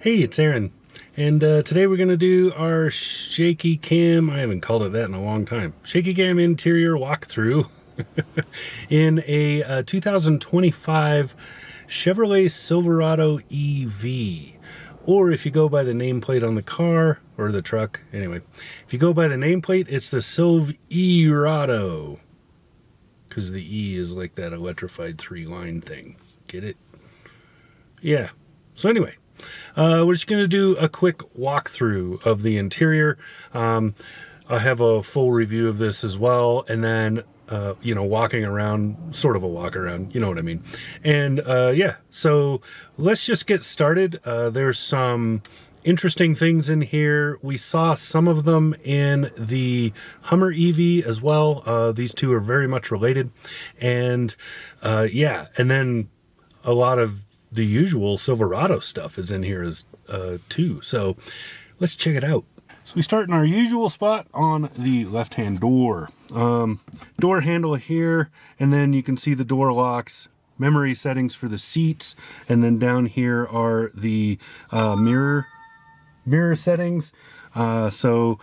Hey, it's Aaron, and today we're going to do our shaky cam, I haven't called it that in a long time, shaky cam interior walkthrough in a 2025 Chevrolet Silverado EV. Or if you go by the nameplate on the car, or the truck, anyway, if you go by the nameplate, it's the Silverado, because the E is like that electrified 3-line thing. Get it? Yeah. So anyway, we're just going to do a quick walkthrough of the interior. I have a full review of this as well, and then walking around, sort of a walk around, you know what I mean. And yeah, so let's just get started. There's some interesting things in here. We saw some of them in the Hummer EV as well. These two are very much related. And yeah, and then a lot of the usual Silverado stuff is in here as too. So let's check it out. So we start in our usual spot on the left-hand door. Door handle here, and then you can see the door locks, memory settings for the seats, and then down here are the mirror settings. So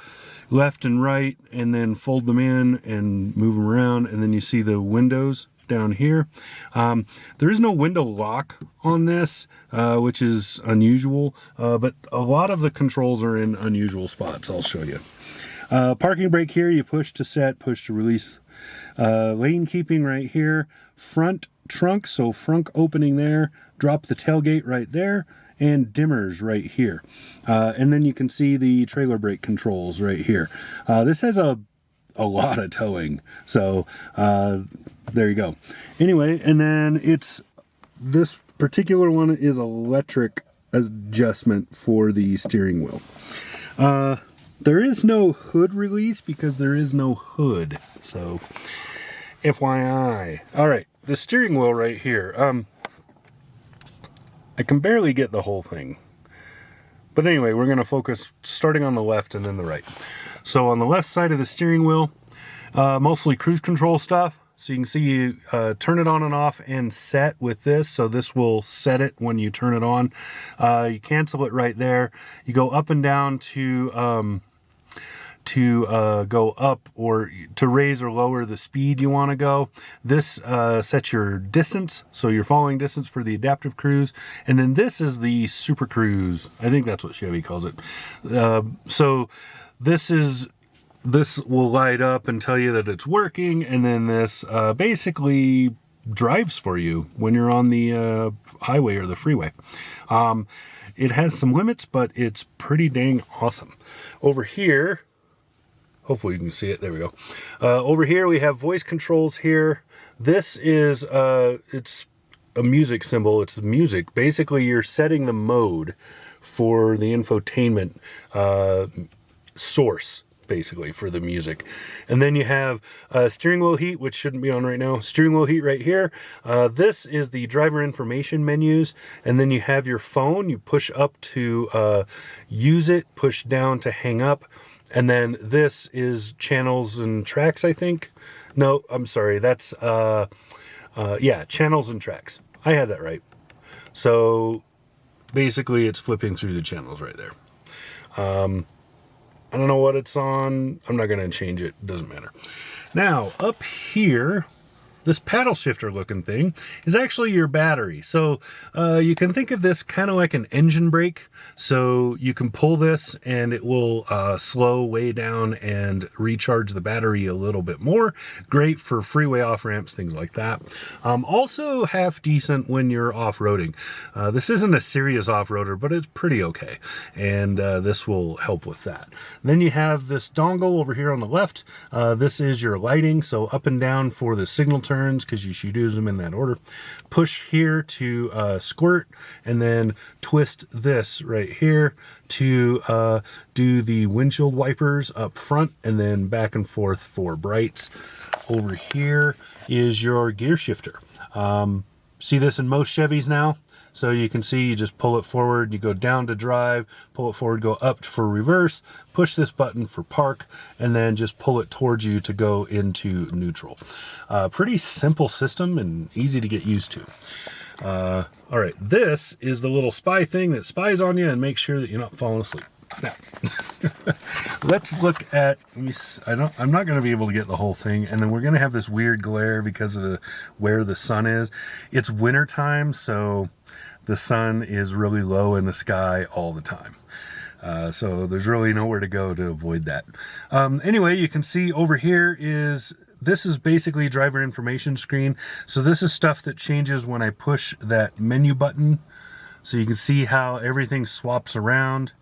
left and right, and then fold them in and move them around, and then you see the windows down here. There is no window lock on this, which is unusual, but a lot of the controls are in unusual spots. I'll show you. Parking brake here, you push to set, push to release. Lane keeping right here. Front trunk, so front opening there. Drop the tailgate right there, and dimmers right here. And then you can see the trailer brake controls right here. This has a lot of towing, so there you go. Anyway, and then this particular one is electric adjustment for the steering wheel. There is no hood release because there is no hood, so FYI. All right, the steering wheel right here. I can barely get the whole thing, but anyway, we're going to focus starting on the left and then the right. So on the left side of the steering wheel, mostly cruise control stuff. So you can see you turn it on and off and set with this. So this will set it when you turn it on. You cancel it right there. You go up and down to go up or to raise or lower the speed you want to go. This sets your distance, so your following distance for the adaptive cruise. And then this is the super cruise. I think that's what Chevy calls it. So this will light up and tell you that it's working, and then this basically drives for you when you're on the highway or the freeway. It has some limits, but it's pretty dang awesome. Over here, hopefully you can see it, there we go. Over here we have voice controls here. This is, it's a music symbol, it's the music. Basically you're setting the mode for the infotainment source, basically, for the music. And then you have steering wheel heat, which shouldn't be on right now. Steering wheel heat right here. This is the driver information menus, and then you have your phone. You push up to use it, push down to hang up, and then this is channels and tracks, I think. No, I'm sorry, that's yeah, channels and tracks. I had that right. So basically it's flipping through the channels right there. I don't know what it's on. I'm not going to change it. It doesn't matter. Now, up here, this paddle shifter looking thing is actually your battery. So you can think of this kind of like an engine brake. So you can pull this and it will slow way down and recharge the battery a little bit more. Great for freeway off-ramps, things like that. Also half decent when you're off-roading. This isn't a serious off-roader, but it's pretty okay. And this will help with that. Then you have this dongle over here on the left. This is your lighting. So up and down for the signal turns, because you should use them in that order. Push here to squirt, and then twist this right here to do the windshield wipers up front, and then back and forth for brights. Over here is your gear shifter. See this in most Chevys now? So you can see you just pull it forward, you go down to drive, pull it forward, go up for reverse, push this button for park, and then just pull it towards you to go into neutral. Pretty simple system and easy to get used to. All right, this is the little spy thing that spies on you and makes sure that you're not falling asleep. Now, let's look at, I'm not going to be able to get the whole thing, and then we're going to have this weird glare because of where the sun is. It's winter time, so the sun is really low in the sky all the time. So there's really nowhere to go to avoid that. Anyway, you can see over here this is basically driver information screen. So this is stuff that changes when I push that menu button. So you can see how everything swaps around.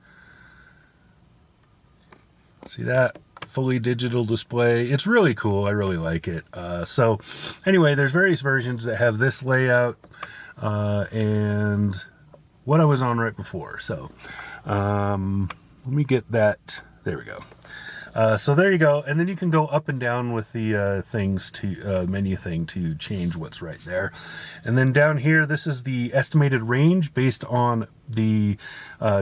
See that? Fully digital display. It's really cool. I really like it. So anyway, there's various versions that have this layout and what I was on right before. So let me get that. There we go. So there you go, and then you can go up and down with the things to menu thing to change what's right there. And then down here, this is the estimated range based on the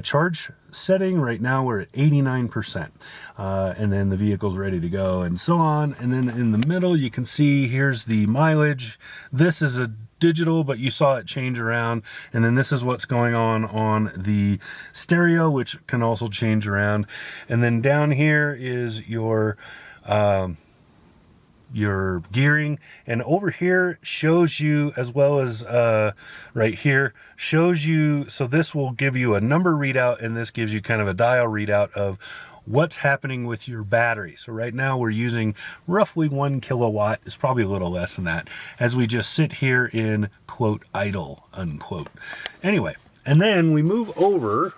charge setting. Right now we're at 89%, and then the vehicle's ready to go and so on. And then in the middle, you can see here's the mileage. This is a digital, but you saw it change around, and then this is what's going on the stereo, which can also change around. And then down here is your gearing, and over here shows you, as well as right here shows you, so this will give you a number readout, and this gives you kind of a dial readout of what's happening with your battery. So right now we're using roughly 1 kilowatt. It's probably a little less than that, as we just sit here in quote idle unquote. Anyway, and then we move over,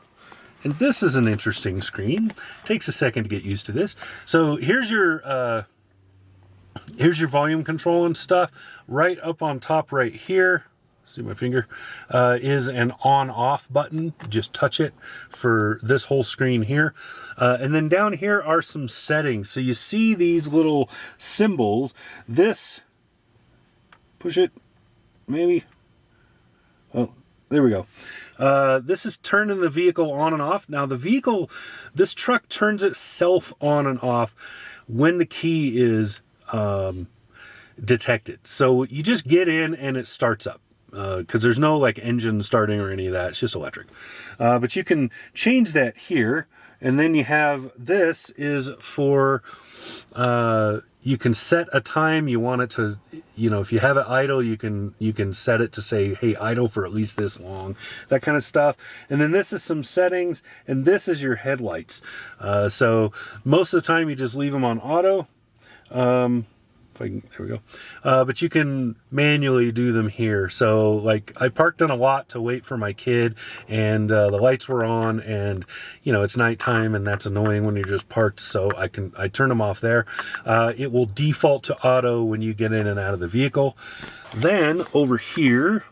and this is an interesting screen. Takes a second to get used to this. So here's your volume control and stuff. Right up on top right here, see my finger, is an on-off button. Just touch it for this whole screen here. And then down here are some settings. So you see these little symbols. This, push it, maybe. Oh, there we go. This is turning the vehicle on and off. Now this truck turns itself on and off when the key is detected. So you just get in and it starts up. Because there's no like engine starting or any of that. It's just electric. But you can change that here. And then you have, this is for, you can set a time you want it to, if you have it idle, you can set it to say, hey, idle for at least this long, that kind of stuff. And then this is some settings, and this is your headlights. So most of the time you just leave them on auto. There we go. But you can manually do them here. So like I parked in a lot to wait for my kid, and the lights were on, and it's nighttime, and that's annoying when you're just parked. So I turn them off there. It will default to auto when you get in and out of the vehicle. Then over here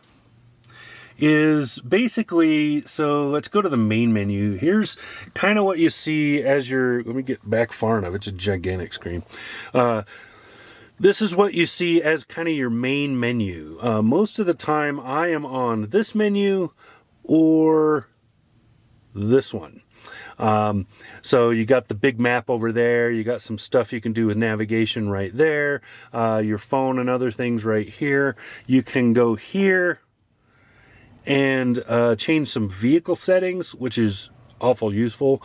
is basically, so let's go to the main menu. Here's kind of what you see as let me get back far enough. It's a gigantic screen. This is what you see as kind of your main menu. Most of the time I am on this menu or this one. So you got the big map over there. You got some stuff you can do with navigation right there. Your phone and other things right here. You can go here and change some vehicle settings, which is awful useful,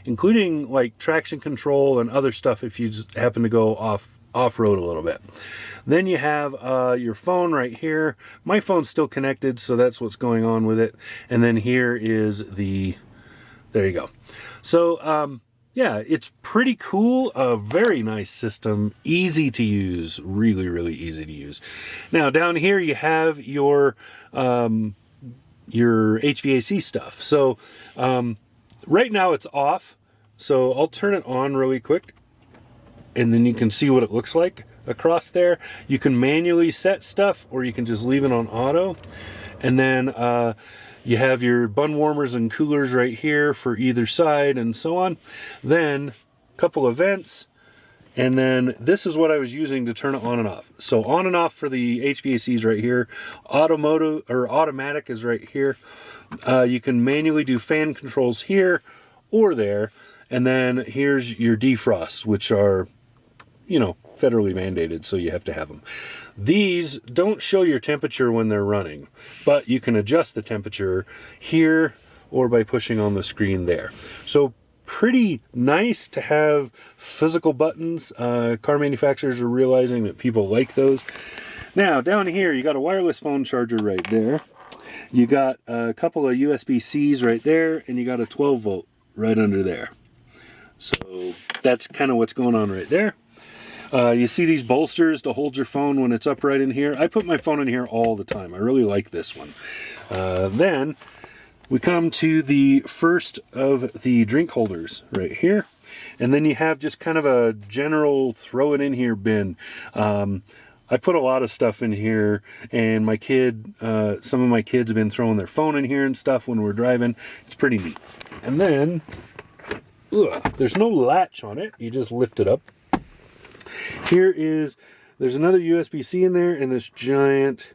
including like traction control and other stuff if you just happen to go off-road a little bit. Then you have your phone right here. My phone's still connected, so that's what's going on with it. And then here is there you go. So yeah, it's pretty cool. A very nice system, easy to use, really, really easy to use. Now down here you have your HVAC stuff. So right now it's off, so I'll turn it on really quick, and then you can see what it looks like across there. You can manually set stuff, or you can just leave it on auto. And then you have your bun warmers and coolers right here for either side and so on. Then a couple of vents, and then this is what I was using to turn it on and off. So on and off for the HVACs right here. Automotive or automatic is right here. You can manually do fan controls here or there. And then here's your defrosts, which are you know, federally mandated, so you have to have them. These don't show your temperature when they're running, but you can adjust the temperature here or by pushing on the screen there. So pretty nice to have physical buttons. Car manufacturers are realizing that people like those. Now, down here, you got a wireless phone charger right there. You got a couple of USB-Cs right there, and you got a 12 volt right under there. So that's kind of what's going on right there. You see these bolsters to hold your phone when it's upright in here. I put my phone in here all the time. I really like this one. Then we come to the first of the drink holders right here. And then you have just kind of a general throw it in here bin. I put a lot of stuff in here, and my kid, some of my kids have been throwing their phone in here and stuff when we're driving. It's pretty neat. And then, there's no latch on it. You just lift it up. There's another USB-C in there, and this giant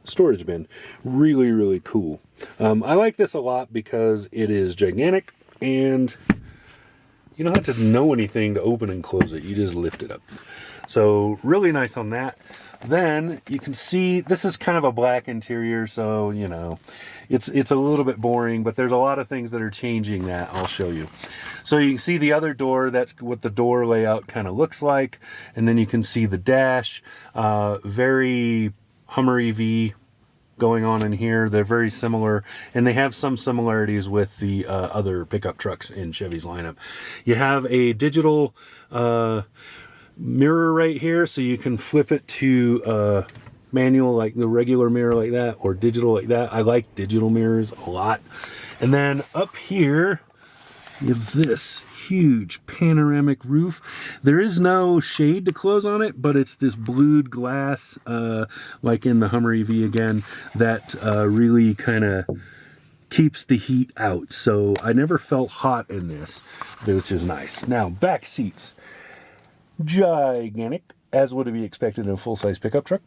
storage bin. Really, really cool. I like this a lot because it is gigantic, and you don't have to know anything to open and close it. You just lift it up. So really nice on that. Then you can see this is kind of a black interior, so you know it's a little bit boring, but there's a lot of things that are changing that. I'll show you. So you can see the other door. That's what the door layout kind of looks like, and then you can see the dash. Very Hummer EV going on in here. They're very similar, and they have some similarities with the other pickup trucks in Chevy's lineup. You have a digital mirror right here, so you can flip it to manual like the regular mirror like that, or digital like that. I like digital mirrors a lot. And then up here you have this huge panoramic roof. There is no shade to close on it, but it's this blued glass like in the Hummer EV again that really kind of keeps the heat out. So I never felt hot in this, which is nice. Now, back seats. Gigantic, as would be expected in a full-size pickup truck.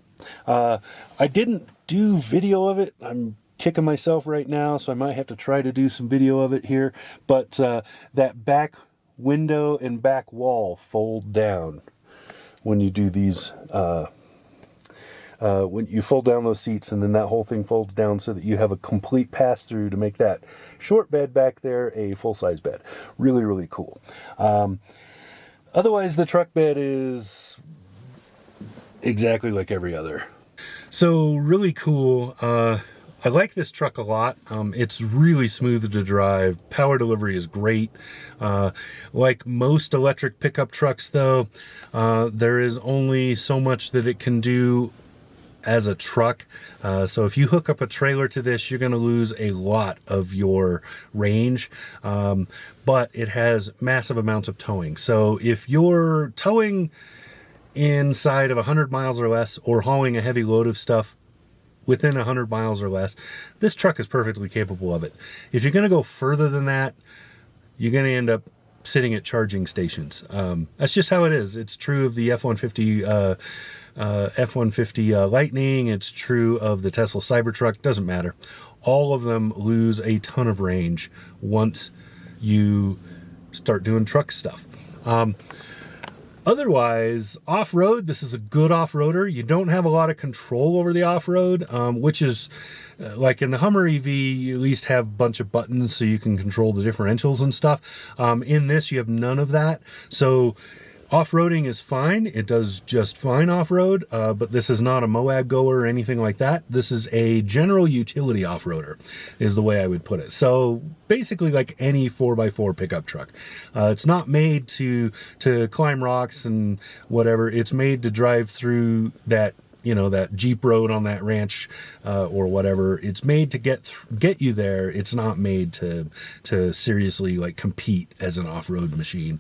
I didn't do video of it. I'm kicking myself right now, so I might have to try to do some video of it here. But that back window and back wall fold down when you do these. When you fold down those seats, and then that whole thing folds down so that you have a complete pass-through to make that short bed back there a full-size bed. Really, really cool. Otherwise, the truck bed is exactly like every other. So really cool. I like this truck a lot. It's really smooth to drive. Power delivery is great. Like most electric pickup trucks though, there is only so much that it can do as a truck. So if you hook up a trailer to this, you're going to lose a lot of your range. But it has massive amounts of towing. So if you're towing inside of 100 miles or less, or hauling a heavy load of stuff within 100 miles or less, this truck is perfectly capable of it. If you're going to go further than that, you're going to end up sitting at charging stations. That's just how it is. It's true of the F-150 Lightning. It's true of the Tesla Cybertruck. Doesn't matter. All of them lose a ton of range once you start doing truck stuff. Otherwise, off-road, this is a good off-roader. You don't have a lot of control over the off-road, which is like in the Hummer EV, you at least have a bunch of buttons so you can control the differentials and stuff. In this, you have none of that. So off-roading is fine. It does just fine off-road, but this is not a Moab goer or anything like that. This is a general utility off-roader, is the way I would put it. So basically like any 4x4 pickup truck. It's not made to climb rocks and whatever. It's made to drive through that, you know, that Jeep road on that ranch or whatever. It's made to get you there. It's not made to seriously like compete as an off-road machine,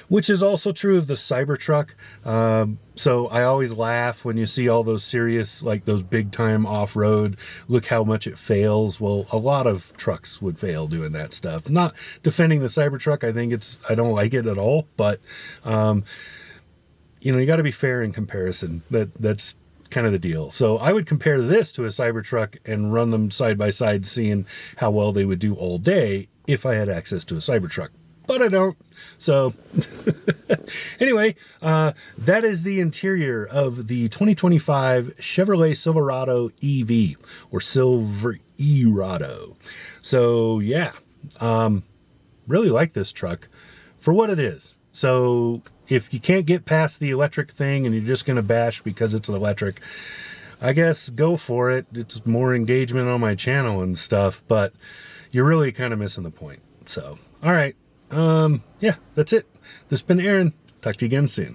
which is also true of the Cybertruck. So I always laugh when you see all those serious, like those big time off-road, look how much it fails. Well, a lot of trucks would fail doing that stuff. Not defending the Cybertruck. I don't like it at all, but you know, you got to be fair in comparison. That's kind of the deal. So I would compare this to a Cybertruck and run them side by side, seeing how well they would do all day if I had access to a Cybertruck. but I don't. So anyway, that is the interior of the 2025 Chevrolet Silverado EV, or Silverado. So yeah, really like this truck for what it is. So if you can't get past the electric thing and you're just going to bash because it's electric, I guess go for it. It's more engagement on my channel and stuff, but you're really kind of missing the point. So, all right. Yeah, that's it. This has been Aaron. Talk to you again soon.